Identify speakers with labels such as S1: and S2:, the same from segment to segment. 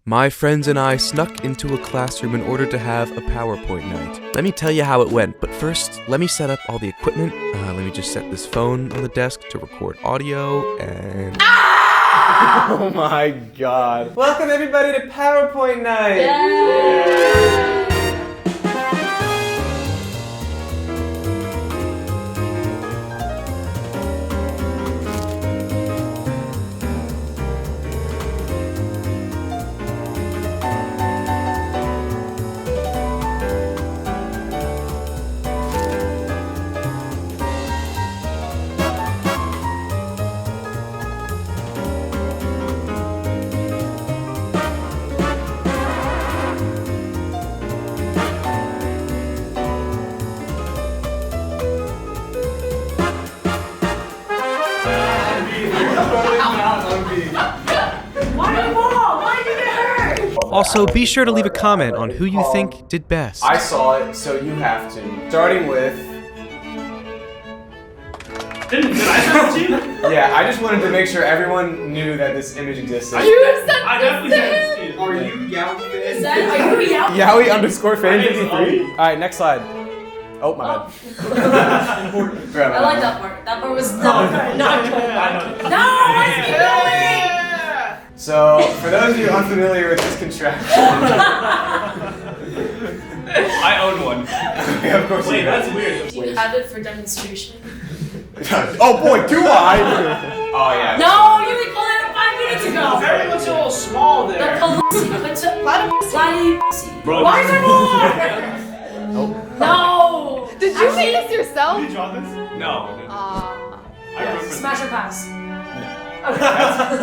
S1: My friends and I snuck into a classroom in order to have a PowerPoint night. Let me tell you how it went, but first, let me set up all the equipment. Let me just set this phone on the desk to record audio, and...
S2: Oh my god. Welcome everybody to PowerPoint night!
S3: Yay!
S1: Also, be sure to leave a comment on who you think did best.
S2: I saw it, so you have to. Starting with...
S4: Did I send it to you?
S2: Yeah, I just wanted to make sure everyone knew that this image existed.
S4: I definitely sent it to you.
S5: Are you Yowie?
S2: Yowie _fan 53? Alright, next slide. Oh, my bad.
S3: I like that part. That part was not good. No!
S2: So, for those of you unfamiliar with this contraption...
S4: I own one.
S2: Yeah, of course.
S4: Wait,
S2: you
S4: that's
S2: do.
S4: weird.
S3: Do you have it for demonstration?
S2: Oh boy, do I! Oh yeah.
S3: No, you were calling it 5 minutes ago!
S4: Very much a little small
S3: The
S4: there.
S3: Platypus.
S4: Bro,
S3: Why is there more? No!
S6: Did you make this yourself?
S4: Did you draw this? No. I remember.
S3: Smash or pass?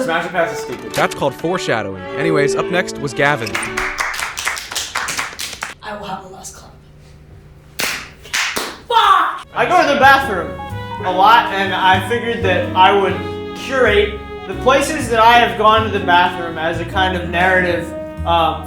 S2: Smash and pass is stupid.
S1: That's called foreshadowing. Anyways, up next was Gavin.
S3: I will have the last clap. Fuck!
S7: I go to the bathroom a lot, and I figured that I would curate the places that I have gone to the bathroom as a kind of narrative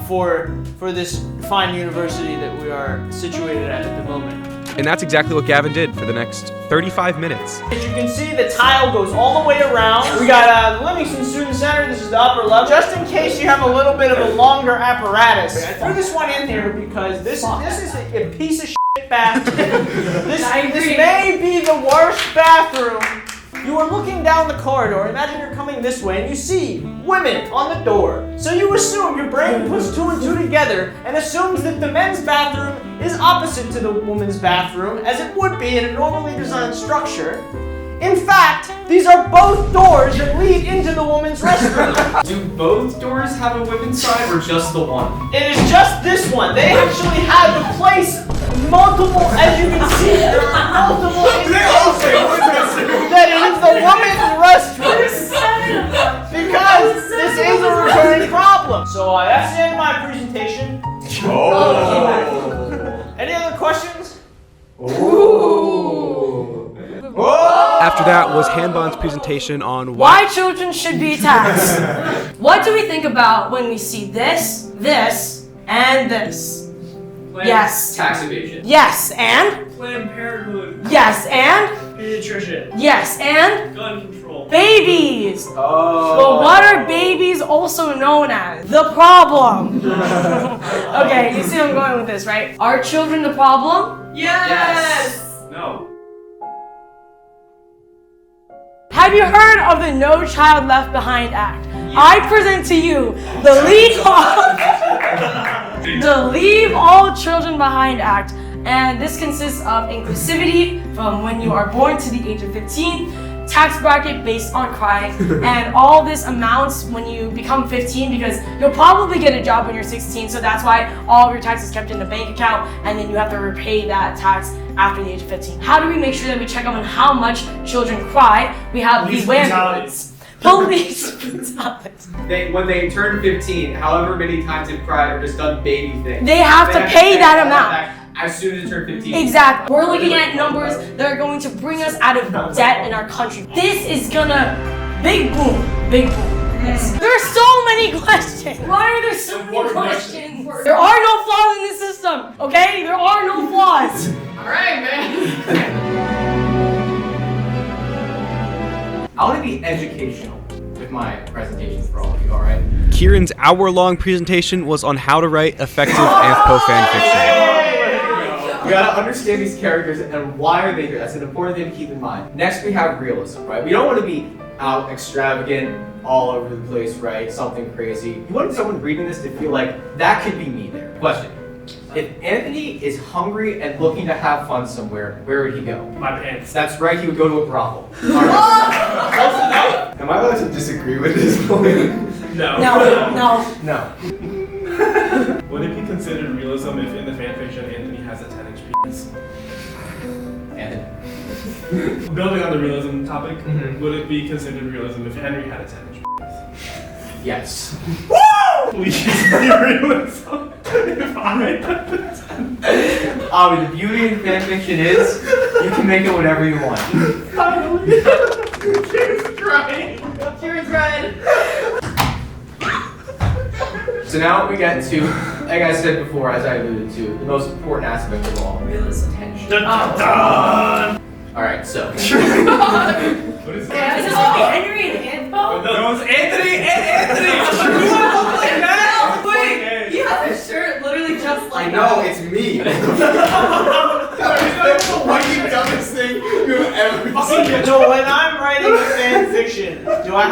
S7: for this fine university that we are situated at the moment.
S1: And that's exactly what Gavin did for the next 35 minutes.
S7: As you can see, the tile goes all the way around. We got the Livingston Student Center. This is the upper level. Just in case you have a little bit of a longer apparatus, I threw this one in here because this is a piece of shit bathroom. This may be the worst bathroom. You are looking down the corridor. Imagine you're coming this way and you see women on the door. So you assume, your brain puts 2 and 2 together and assumes that the men's bathroom is opposite to the woman's bathroom, as it would be in a normally designed structure. In fact, these are both doors that lead into the woman's restroom.
S5: Do both doors have a women's side or just the one?
S7: It is just this one. They actually have the place multiple, as you can see, there are multiple indications that it is the woman's restroom. Because this is a recurring problem. So that's the end of my presentation. Any other questions?
S1: After that was Hanbon's presentation on
S3: Why children should be taxed. What do we think about when we see this, this, and this? Yes.
S5: Tax evasion.
S3: Yes, and?
S4: Planned Parenthood.
S3: Yes, and?
S4: Pediatrician.
S3: Yes, and?
S4: Gun control.
S3: Babies!
S2: Oh.
S3: But what are babies also known as? The problem. Okay, you see where I'm going with this, right? Are children the problem?
S5: Yes.
S4: No.
S3: Have you heard of the No Child Left Behind Act? I present to you the Leave All Children Behind Act, and this consists of inclusivity from when you are born to the age of 15, tax bracket based on crime, and all this amounts when you become 15 because you'll probably get a job when you're 16, so that's why all of your tax is kept in a bank account and then you have to repay that tax after the age of 15. How do we make sure that we check up on how much children cry? We have
S4: Police
S3: the WAM
S4: brutalities.
S3: Police brutalities.
S5: When they turn 15, however many times they've cried or just done baby things,
S3: They have to pay that amount.
S5: back as soon as they turn 15.
S3: Exactly. We're looking at numbers that are going to bring us out of debt in our country. This is gonna big boom, big boom. Yes. There are so many questions. Why are there so many questions? There are no flaws in this system, okay? There are no flaws.
S5: Alright, man.
S8: I want to be educational with
S5: with my presentations for all of you, alright?
S1: Kieran's hour-long presentation was on how to write effective Anthpo fanfiction.
S5: You gotta understand these characters and why are they here. That's an important thing to keep in mind. Next we have realism, right? We don't want to be out extravagant all over the place, right? Something crazy. You want someone reading this to feel like that could be me there. Question. If Anthony is hungry and looking to have fun somewhere, where would he go?
S4: My pants.
S5: That's right, he would go to a brothel. Am I allowed to disagree with this point?
S4: No.
S5: No.
S4: Would it be considered realism if in the fanfiction Anthony has a 10-inch penis?
S5: Anthony.
S4: Building on the realism topic,
S5: Mhm.
S4: would it be considered realism if Henry had a 10-inch penis?
S5: Yes.
S4: Please be realism if I had a 10-inch.
S5: The beauty in fanfiction is you can make it whatever you want.
S4: Finally. Kieran's crying.
S6: Kieran's red.
S5: So now we get to, like I said before, as I alluded to, the most important aspect of all.
S3: Realism.
S4: Dun, dun, dun.
S5: Alright, so.
S4: What is
S3: Is
S4: that?
S3: this only Henry and Anthpo?
S4: No, it's Anthony and Anthony!
S6: Wait, you have a shirt literally just like
S5: I know, it's me. That's the fucking dumbest thing you've ever seen.
S7: So when I'm writing a fan fiction, do I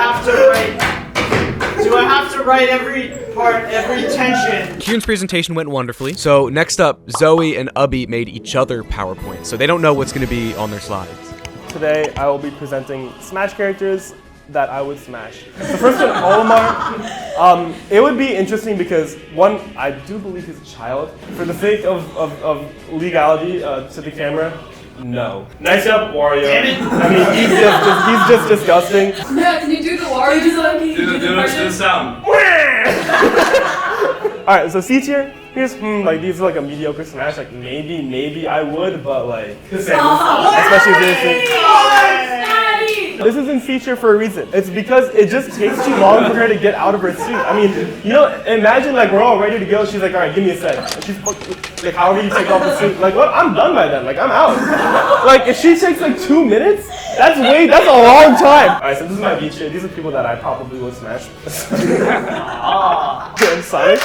S7: have to write every part, every tension?
S1: Kieran's presentation went wonderfully. So next up, Zoe and Ubby made each other PowerPoint, so they don't know what's going to be on their slides.
S2: Today I will be presenting Smash characters that I would smash. The first one, Olimar. It would be interesting because one, I do believe he's a child. For the sake of legality to the camera, no. Next up, Wario. I mean, he's just disgusting.
S6: Yeah, can you do the Wario?
S4: Do the sound.
S2: All right, so C tier. Here's like these are like a mediocre smash. Like maybe I would, but like especially this is in C tier for a reason. It's because it just takes too long for her to get out of her suit. I mean, you know, imagine like we're all ready to go. She's like, all right, give me a sec. And she's like, however you take off the suit. Like, what? I'm done by then. Like, I'm out. Like, if she takes like 2 minutes, that's a long time. All right, so this is my B tier. These are people that I probably would smash. And Sonic.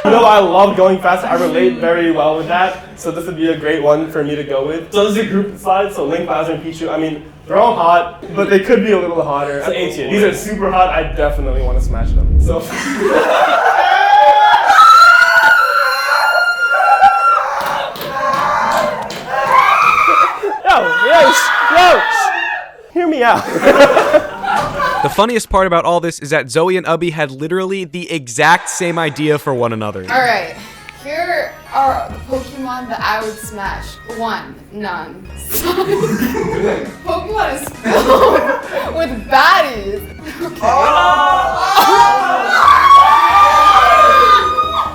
S2: You know, I love going fast. I relate very well with that. So this would be a great one for me to go with. So this is a group side. So Link, Bowser, and Pichu. I mean, they're all hot, but they could be a little hotter. It's A tier. These are super hot. I definitely want to smash them. So. Hear me out.
S1: The funniest part about all this is that Zoe and Ubby had literally the exact same idea for one another.
S6: Alright, here are the Pokemon that I would smash. 1, none. Pokemon is filled with baddies.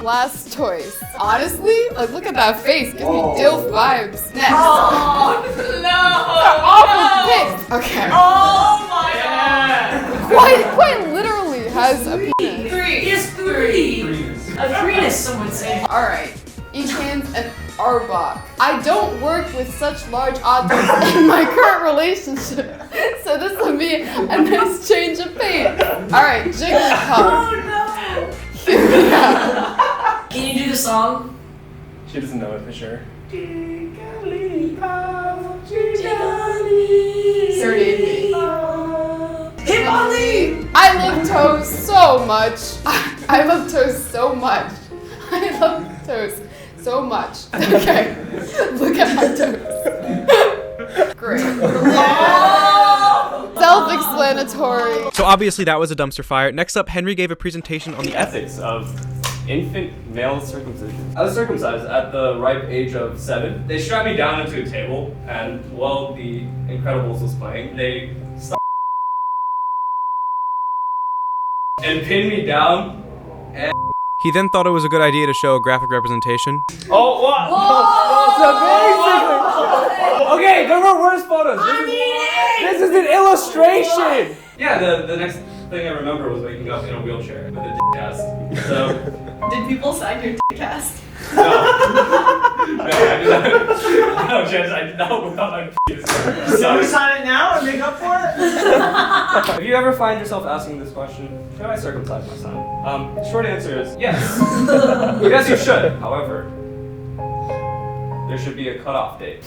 S6: Last choice. Honestly, like look at that face. Give me DILF vibes. Next. Awful picks. Okay.
S3: Oh my god!
S6: Quite literally has a penis.
S3: He has 3. A Cretus, some would say.
S6: Alright. Each hand's an Arbok. I don't work with such large objects in my current relationship, so this will be a nice change of pace. Alright, Jigglypuff.
S3: Oh no!
S6: Hear me out.
S3: Can you do the song?
S2: She doesn't know it for sure.
S6: 38.
S3: Hippolyte!
S6: I love toast so much. I love toast so much. I love toast so much. Okay, look at my toast. Great. Self-explanatory.
S1: So obviously that was a dumpster fire. Next up, Henry gave a presentation on the
S8: Ethics of infant male circumcision. I was circumcised at the ripe age of 7. They strapped me down into a table, and while the Incredibles was playing, they stopped and pinned me down.
S1: He then thought it was a good idea to show a graphic representation.
S8: Oh, what?
S2: So basically, okay, there were worse photos. This is an illustration.
S8: Yeah, the next thing I remember was waking up in a wheelchair with a dick cast. So,
S6: Did people sign your dick cast?
S8: no. I did not. No, Janice, I did not whip out my penis.
S7: So we sign it now and make up for it?
S8: If you ever find yourself asking this question, should I circumcise my son? Short answer is yes. Yes, you should. However, there should be a cutoff date.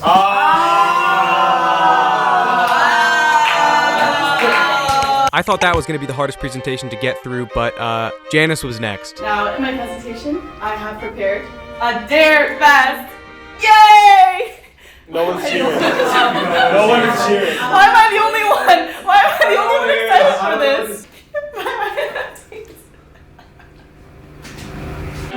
S1: I thought that was going to be the hardest presentation to get through, but Janice was next.
S6: Now, in my presentation, I have prepared a dare fest. Yay!
S2: No one's cheering. No one is cheering.
S6: Why am I the only one? Why am I the only one excited for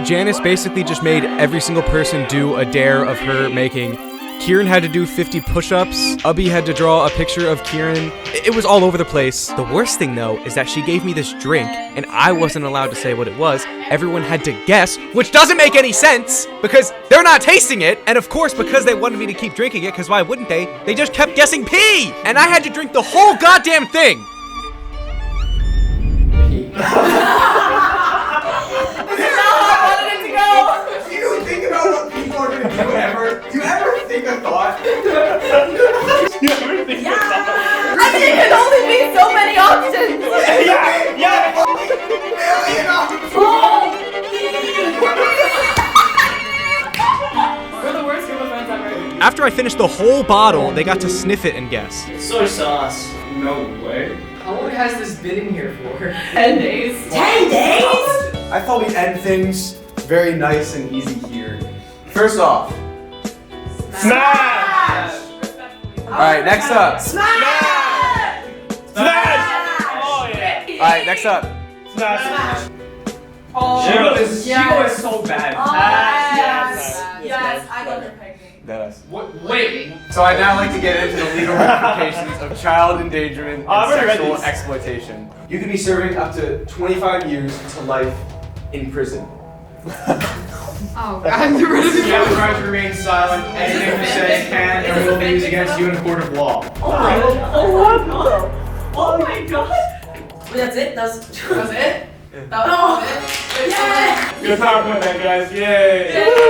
S6: this?
S1: Janice basically just made every single person do a dare of her making. Kieran had to do 50 push-ups. Ubby had to draw a picture of Kieran. It was all over the place. The worst thing, though, is that she gave me this drink, and I wasn't allowed to say what it was. Everyone had to guess, which doesn't make any sense, because they're not tasting it. And of course, because they wanted me to keep drinking it, because why wouldn't they? They just kept guessing pee! And I had to drink the whole goddamn thing!
S5: Do you think about what people are gonna do ever? Do you ever think a thought?
S6: I mean, it can only be so many options.
S3: We're the worst group of friends ever.
S1: After I finished the whole bottle, they got to sniff it and guess.
S7: Soy sauce.
S8: No way.
S5: How long has this been in here for?
S6: 10 days.
S3: 10 days?
S5: I thought we'd end things very nice and easy here. First off,
S2: Smash!
S5: alright, next up.
S3: Smash!
S2: Smash!
S3: Oh, yeah.
S5: Alright, next up.
S2: Smash!
S3: Oh,
S8: Chico
S6: yes.
S8: is so bad.
S3: Oh, yes.
S2: Yes.
S3: Yes, I love her pregnant.
S5: That's.
S8: Wait.
S5: So I'd now like to get into the legal ramifications of child endangerment
S2: I've
S5: and
S2: already read
S5: sexual
S2: these.
S5: exploitation. You could be serving up to 25 years to life in prison.
S6: Oh, God, the rest
S5: You have the right to remain silent. Anything you say can and will be used against you in a court of law.
S3: Oh my god. Oh my god. Wait, that's it? That was it? That was it?
S2: Good PowerPoint, man, guys. Yay!
S3: Yay.